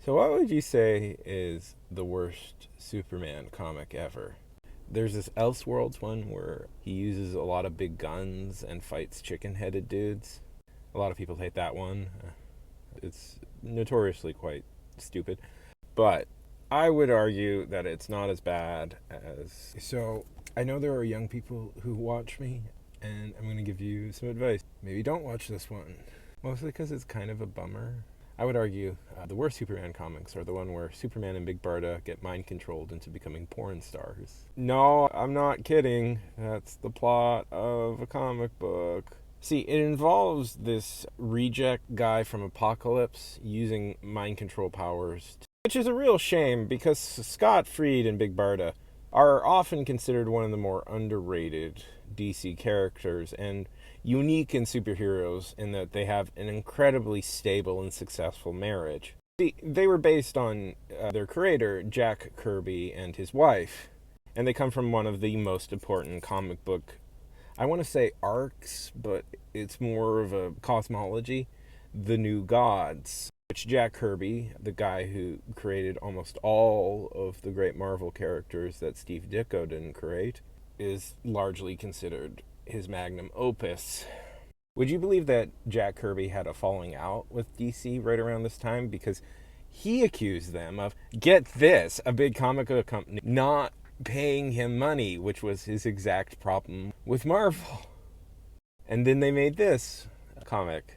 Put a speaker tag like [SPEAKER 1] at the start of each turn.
[SPEAKER 1] So what would you say is the worst Superman comic ever? There's this Elseworlds one where he uses a lot of big guns and fights chicken-headed dudes. A lot of people hate that one. It's notoriously quite stupid. But I would argue that it's not as bad as... So, I know there are young people who watch me, and I'm going to give you some advice. Maybe don't watch this one. Mostly because it's kind of a bummer. I would argue the worst Superman comics are the one where Superman and Big Barda get mind-controlled into becoming porn stars. No, I'm not kidding. That's the plot of a comic book. See, it involves this reject guy from Apokolips using mind control powers, which is a real shame because Scott Fried and Big Barda are often considered one of the more underrated DC characters and unique in superheroes in that they have an incredibly stable and successful marriage. See, they were based on their creator, Jack Kirby, and his wife, and they come from one of the most important comic book, I want to say arcs, but it's more of a cosmology, The New Gods, which Jack Kirby, the guy who created almost all of the great Marvel characters that Steve Ditko didn't create, is largely considered his magnum opus. Would you believe that Jack Kirby had a falling out with DC right around this time? Because he accused them of, get this, a big comic book company not paying him money, which was his exact problem with Marvel. And then they made this comic